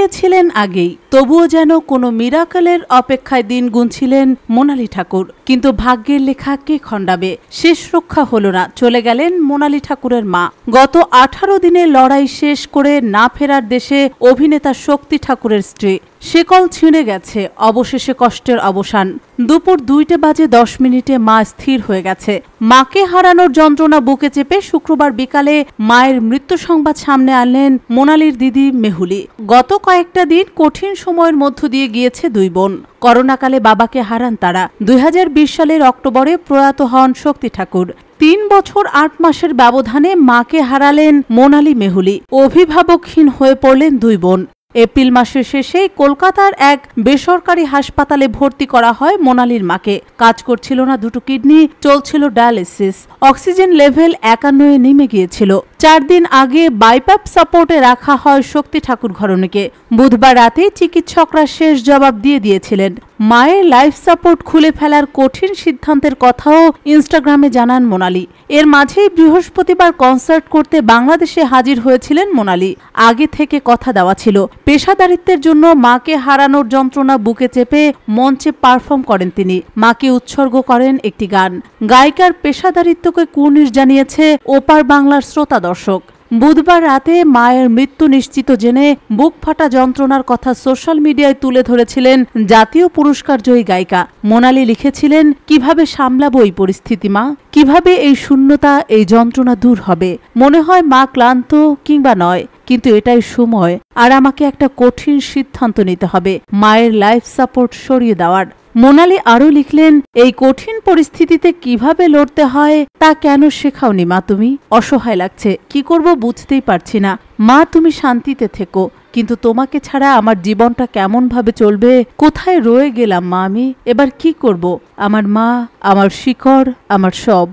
গিয়েছিলেন আগেই, তবুও যেন কোনো মিরাকলের অপেক্ষায় দিন গুনছিলেন মোনালি ঠাকুর। কিন্তু ভাগ্যের লেখা কে খণ্ডাবে? শেষ রক্ষা হলো না, চলে গেলেন মোনালি ঠাকুরের মা। গত 18 দিনের লড়াই শেষ করে না ফেরার দেশে অভিনেতা শক্তি ঠাকুরের স্ত্রী। শিকল ছিঁড়ে গেছে, অবশেষে কষ্টের অবসান। দুপুর 2:10 মা স্থির হয়ে গেছে। মাকে হারানোর যন্ত্রণা বুকে চেপে শুক্রবার বিকালে মায়ের মৃত্যু সংবাদ সামনে আনলেন মোনালির দিদি মেহুলি। গত কয়েকটা দিন কঠিন সময়ের মধ্য দিয়ে গিয়েছে দুই বোন। করোনাকালে বাবাকে হারান তারা। 2020 সালের অক্টোবরে প্রয়াত হন শক্তি ঠাকুর। 3 বছর 8 মাসের ব্যবধানে মাকে হারালেন মোনালি মেহুলি। অভিভাবকহীন হয়ে পড়লেন দুই বোন। এপ্রিল মাসের শেষে কলকাতার এক বেসরকারি হাসপাতালে ভর্তি করা হয় মোনালির মাকে। কাজ করছিল না দুটো কিডনি, চলছিল ডায়ালিসিস। অক্সিজেন লেভেল 51 নেমে গিয়েছিল। 4 দিন আগে বাইপ্যাপ সাপোর্টে রাখা হয় শক্তি ঠাকুর ঘরণীকে। বুধবার রাতে চিকিৎসকরা শেষ জবাব দিয়েছিলেন। মায়ের লাইফ সাপোর্ট খুলে ফেলার কঠিন সিদ্ধান্তের কথাও ইনস্টাগ্রামে জানান মোনালি। এর মাঝেই বৃহস্পতিবার কনসার্ট করতে বাংলাদেশে হাজির হয়েছিলেন মোনালি। আগে থেকে কথা দেওয়া ছিল, পেশাদারিত্বের জন্য মাকে হারানোর যন্ত্রণা বুকে চেপে মঞ্চে পারফর্ম করেন তিনি। মাকে উৎসর্গ করেন একটি গান। গায়িকার পেশাদারিত্বকে কুর্নিশ জানিয়েছে ওপার বাংলার শ্রোতা দর্শক। বুধবার রাতে মায়ের মৃত্যু নিশ্চিত জেনে বুক ফাটা যন্ত্রণার কথা সোশ্যাল মিডিয়ায় তুলে ধরেছিলেন জাতীয় পুরস্কার জয়ী গায়িকা। মোনালি লিখেছিলেন, কিভাবে সামলাবো এই পরিস্থিতি মা, কিভাবে এই শূন্যতা, এই যন্ত্রণা দূর হবে। মনে হয় মা ক্লান্ত কিংবা নয়, কিন্তু এটাই সময়, আর আমাকে একটা কঠিন সিদ্ধান্ত নিতে হবে, মায়ের লাইফ সাপোর্ট সরিয়ে দেওয়ার। মোনালি আরও লিখলেন, এই কঠিন পরিস্থিতিতে কিভাবে লড়তে হয় তা কেন শেখাওনি মা তুমি? অসহায় লাগছে, কি করব বুঝতেই পারছি না। মা তুমি শান্তিতে থেকো, কিন্তু তোমাকে ছাড়া আমার জীবনটা কেমন ভাবে চলবে? কোথায় রয়ে গেলাম মা আমি? এবার কি করব? আমার মা, আমার শিকড়, আমার সব।